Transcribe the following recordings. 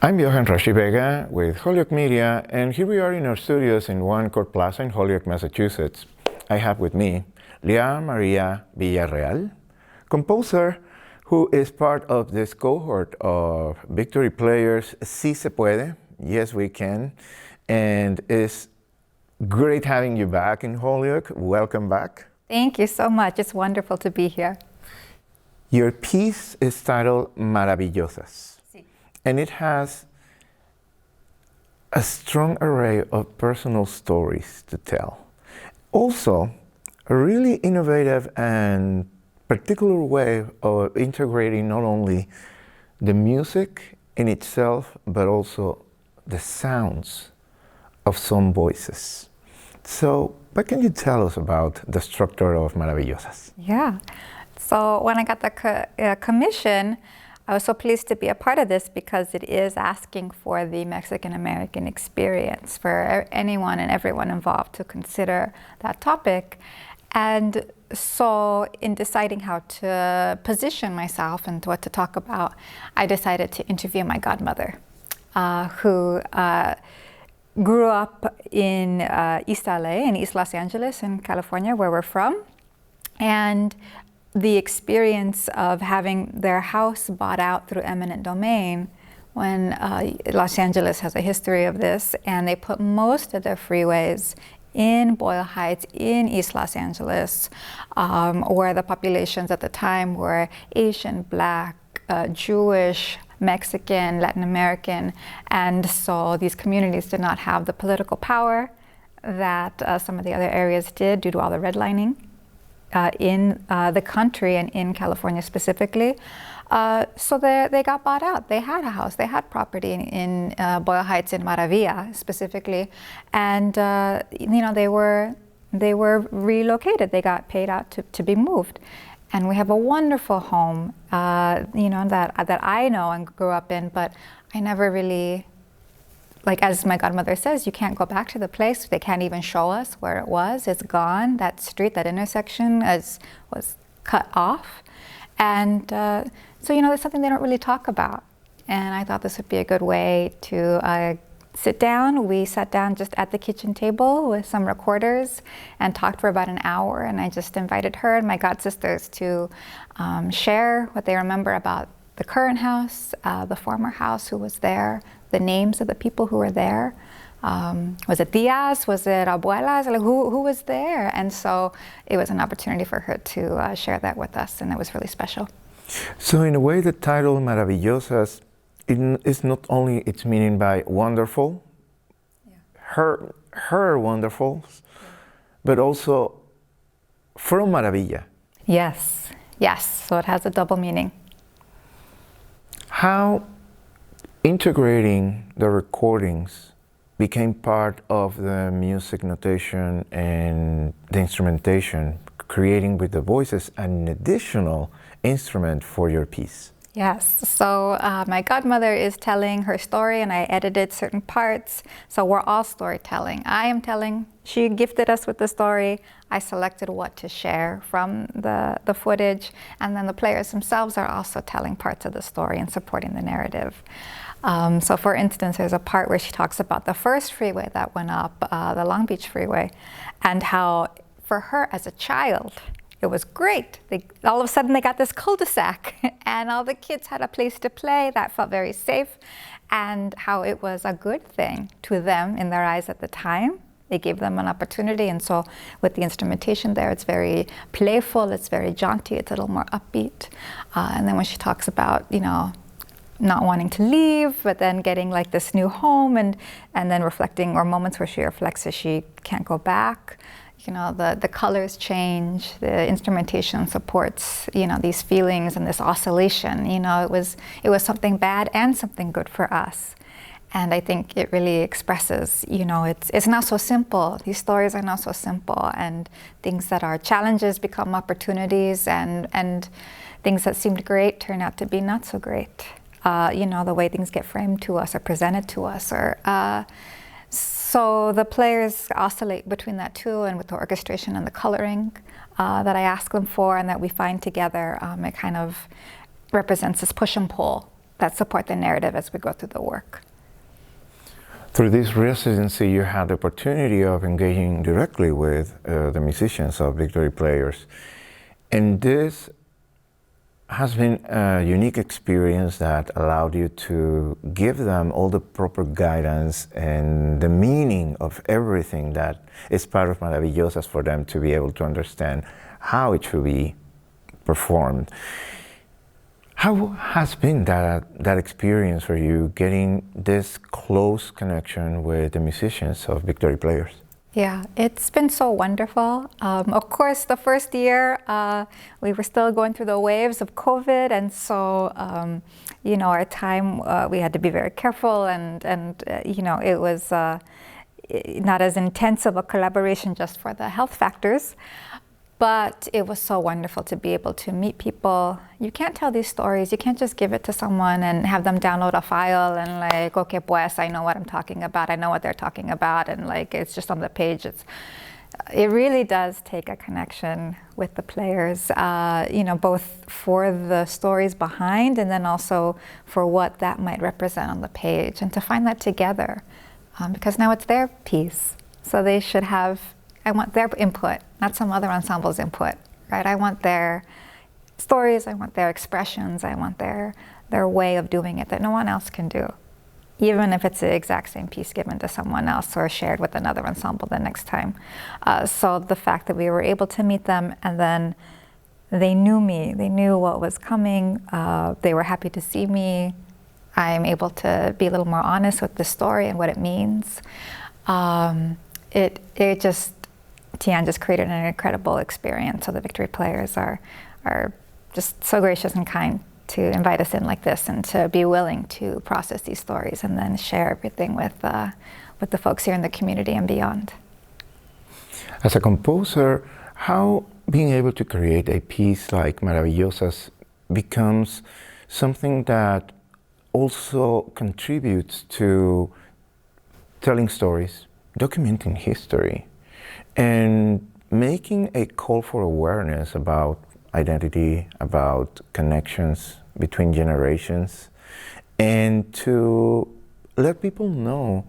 I'm Johan Rashi Vega with Holyoke Media, and here we are in our studios in One Court Plaza in Holyoke, Massachusetts. I have with me Leaha Maria Villarreal, composer who is part of this cohort of victory players Si Se Puede, Yes We Can, and it's great having you back in Holyoke. Welcome back. Thank you so much. It's wonderful to be here. Your piece is titled Maravillosas. And it has a strong array of personal stories to tell. Also, a really innovative and particular way of integrating not only the music in itself, but also the sounds of some voices. So, what can you tell us about the structure of Maravillosas? Yeah. So when I got the commission, I was so pleased to be a part of this because it is asking for the Mexican-American experience, for anyone and everyone involved to consider that topic. And so in deciding how to position myself and what to talk about, I decided to interview my godmother, who grew up in East LA, in East Los Angeles in California, where we're from. And the experience of having their house bought out through eminent domain when Los Angeles has a history of this, and they put most of their freeways in Boyle Heights in East Los Angeles, where the populations at the time were Asian, Black, Jewish, Mexican, Latin American, and so these communities did not have the political power that some of the other areas did due to all the redlining in the country and in California specifically. So they got bought out. They had a house, they had property in Boyle Heights in Maravilla specifically, and they were relocated. They got paid out to be moved, and we have a wonderful home, that I know and grew up in, but I never really. Like, as my godmother says, you can't go back to the place. They can't even show us where it was. It's gone. That street, that intersection was cut off. And so, there's something they don't really talk about. And I thought this would be a good way to sit down. We sat down just at the kitchen table with some recorders and talked for about an hour. And I just invited her and my godsisters to share what they remember about the current house, the former house, who was there, the names of the people who were there. Was it tias? Was it abuelas? Like, who was there? And so it was an opportunity for her to share that with us, and it was really special. So in a way, the title Maravillosas is not only its meaning by wonderful, her wonderful, but also from Maravilla. Yes, so it has a double meaning. How integrating the recordings became part of the music notation and the instrumentation, creating with the voices an additional instrument for your piece. Yes, so my godmother is telling her story and I edited certain parts, so we're all storytelling. I am telling, she gifted us with the story, I selected what to share from the footage, and then the players themselves are also telling parts of the story and supporting the narrative. So for instance, there's a part where she talks about the first freeway that went up, the Long Beach freeway, and how for her as a child, it was great. All of a sudden they got this cul-de-sac and all the kids had a place to play that felt very safe, and how it was a good thing to them in their eyes at the time. It gave them an opportunity, and so with the instrumentation there, it's very playful, it's very jaunty, it's a little more upbeat. And then when she talks about, not wanting to leave, but then getting like this new home, and then reflecting, or moments where she reflects as she can't go back. The colors change, the instrumentation supports, these feelings and this oscillation. It was something bad and something good for us. And I think it really expresses, it's not so simple. These stories are not so simple, and things that are challenges become opportunities, and things that seemed great turn out to be not so great. The way things get framed to us or presented to us, so the players oscillate between that too, and with the orchestration and the coloring that I ask them for and that we find together, it kind of represents this push and pull support the narrative as we go through the work. Through this residency, you had the opportunity of engaging directly with the musicians of Victory Players. And this has been a unique experience that allowed you to give them all the proper guidance and the meaning of everything that is part of Maravillosas for them to be able to understand how it should be performed. How has been that experience for you, getting this close connection with the musicians of Victory Players? Yeah, it's been so wonderful. Of course, the first year, we were still going through the waves of COVID, and so, you know, our time, we had to be very careful, and you know, it was not as intense of a collaboration just for the health factors. But it was so wonderful to be able to meet people. You can't tell these stories. You can't just give it to someone and have them download a file and like, okay, pues, I know what I'm talking about. I know what they're talking about. And like, it's just on the page. It really does take a connection with the players, you know, both for the stories behind and then also for what that might represent on the page. And to find that together, because now it's their piece. So they should have, I want their input, not some other ensemble's input, right? I want their stories, I want their expressions, I want their way of doing it that no one else can do, even if it's the exact same piece given to someone else or shared with another ensemble the next time. So the fact that we were able to meet them and then they knew me, they knew what was coming, they were happy to see me, I'm able to be a little more honest with the story and what it means. Tian just created an incredible experience. So the Victory Players are just so gracious and kind to invite us in like this and to be willing to process these stories and then share everything with the folks here in the community and beyond. As a composer, how being able to create a piece like Maravillosas becomes something that also contributes to telling stories, documenting history, and making a call for awareness about identity, about connections between generations, and to let people know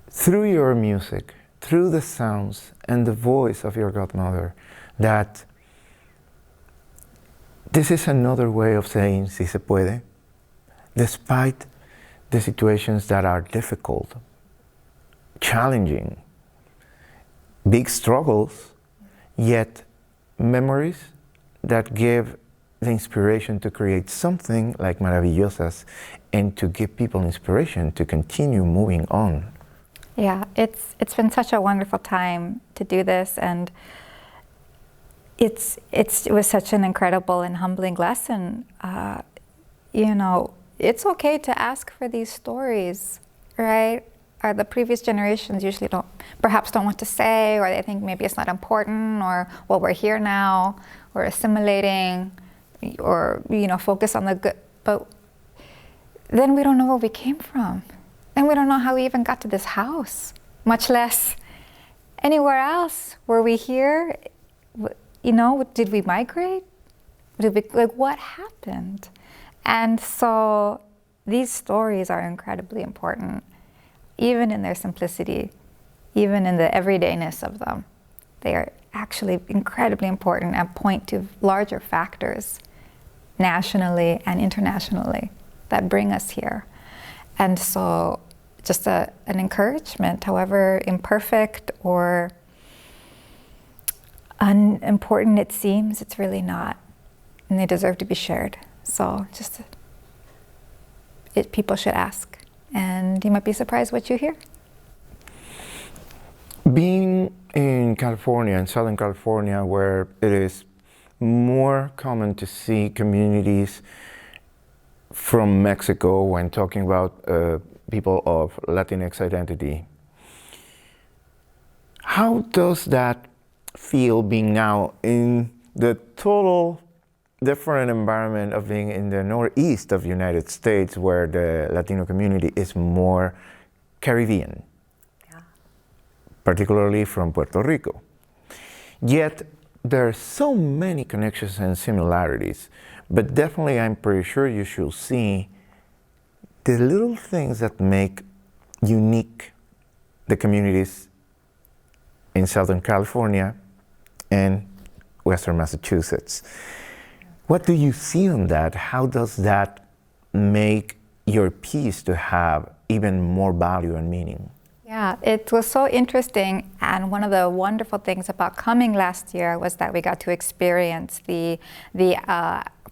through your music, through the sounds and the voice of your godmother, that this is another way of saying si se puede, despite the situations that are difficult, challenging, big struggles, yet memories that give the inspiration to create something like Maravillosas and to give people inspiration to continue moving on. Yeah, it's been such a wonderful time to do this, and it was such an incredible and humbling lesson. You know, it's okay to ask for these stories, right? The previous generations usually perhaps don't want to say, or they think maybe it's not important, or well, we're here now, we're assimilating, or you know, focus on the good. But then we don't know where we came from, and we don't know how we even got to this house, much less anywhere else. Were we here? You know, did we migrate? Like, what happened? And so these stories are incredibly important. Even in their simplicity, even in the everydayness of them, they are actually incredibly important and point to larger factors nationally and internationally that bring us here. And so just an encouragement, however imperfect or unimportant it seems, it's really not. And they deserve to be shared. So just people should ask. And you might be surprised what you hear. Being in California, in Southern California, where it is more common to see communities from Mexico when talking about people of Latinx identity, how does that feel being now in the total different environment of being in the northeast of the United States, where the Latino community is more Caribbean, particularly from Puerto Rico. Yet, there are so many connections and similarities, but definitely I'm pretty sure you should see the little things that make unique the communities in Southern California and Western Massachusetts. What do you see on that? How does that make your piece to have even more value and meaning? Yeah, it was so interesting, and one of the wonderful things about coming last year was that we got to experience the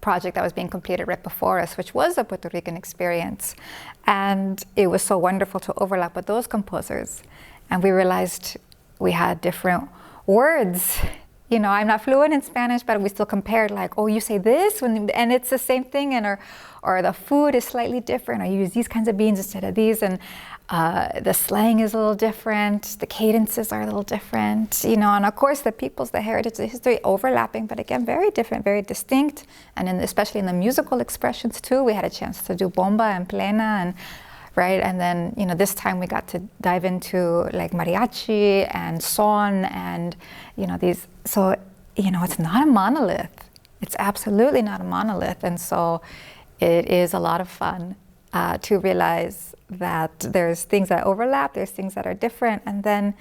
project that was being completed right before us, which was a Puerto Rican experience. And it was so wonderful to overlap with those composers. And we realized we had different words. You know, I'm not fluent in Spanish, but we still compared like, oh, you say this, and it's the same thing, and or the food is slightly different, or you use these kinds of beans instead of these, and the slang is a little different, the cadences are a little different, you know, and of course the peoples, the heritage, the history overlapping, but again, very different, very distinct, and especially in the musical expressions too. We had a chance to do bomba and plena, and right, and then, you know, this time we got to dive into like mariachi and son and, you know, these, so, you know, it's not a monolith. It's absolutely not a monolith. And so it is a lot of fun to realize that there's things that overlap, there's things that are different, and then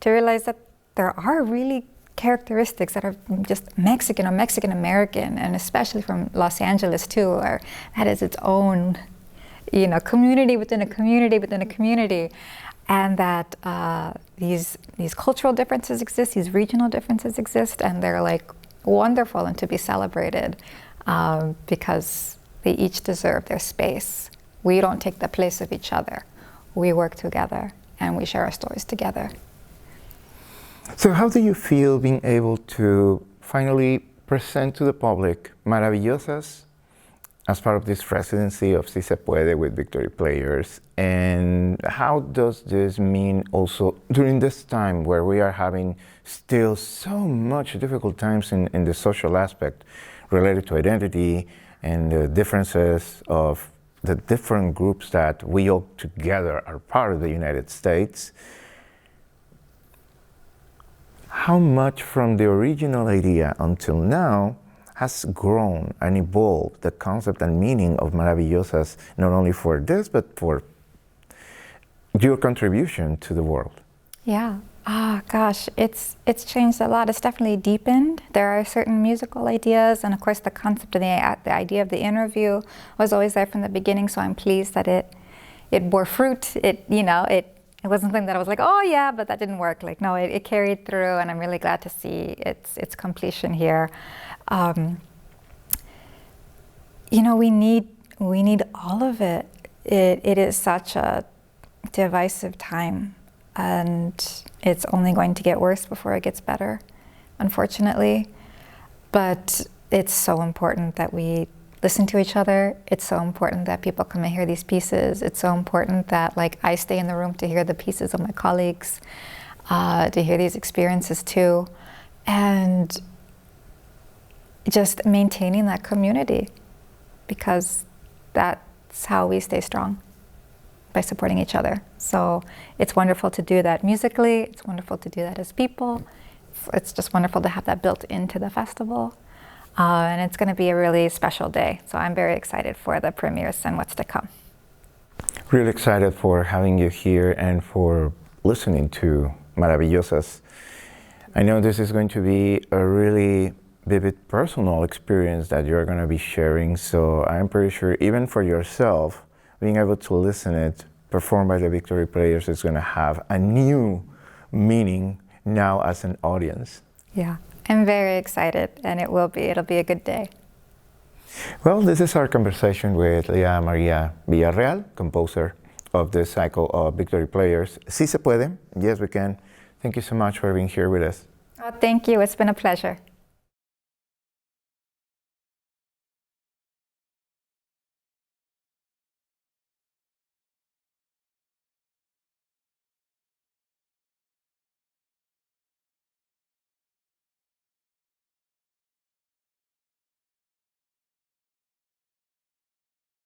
to realize that there are really characteristics that are just Mexican or Mexican American, and especially from Los Angeles too, or that is its own, you know, community within a community within a community, and that these cultural differences exist, these regional differences exist, and they're like wonderful and to be celebrated because they each deserve their space. We don't take the place of each other. We work together and we share our stories together. So how do you feel being able to finally present to the public Maravillosas as part of this residency of Si Se Puede with Victory Players? And how does this mean also during this time where we are having still so much difficult times in the social aspect related to identity and the differences of the different groups that we all together are part of the United States? How much from the original idea until now has grown and evolved the concept and meaning of Maravillosas, not only for this, but for your contribution to the world? Yeah, gosh, it's changed a lot. It's definitely deepened. There are certain musical ideas, and of course the concept of the idea of the interview was always there from the beginning, so I'm pleased that it bore fruit. It wasn't something that I was like, oh yeah, but that didn't work. Like, no, it carried through, and I'm really glad to see its completion here. You know, we need all of it. It is such a divisive time, and it's only going to get worse before it gets better, unfortunately. But it's so important that we listen to each other. It's so important that people come and hear these pieces. It's so important that, like, I stay in the room to hear the pieces of my colleagues, to hear these experiences too, and just maintaining that community, because that's how we stay strong, by supporting each other. So it's wonderful to do that musically. It's wonderful to do that as people. It's just wonderful to have that built into the festival. And it's going to be a really special day. So I'm very excited for the premieres and what's to come. Really excited for having you here and for listening to Maravillosas. I know this is going to be a really vivid personal experience that you're going to be sharing. So I'm pretty sure even for yourself, being able to listen it performed by the Victory Players is going to have a new meaning now as an audience. Yeah. I'm very excited, and it'll be a good day. Well, this is our conversation with Leaha Maria Villarreal, composer of the cycle of Victory Players. Si Se Puede, yes we can. Thank you so much for being here with us. Oh, thank you, it's been a pleasure.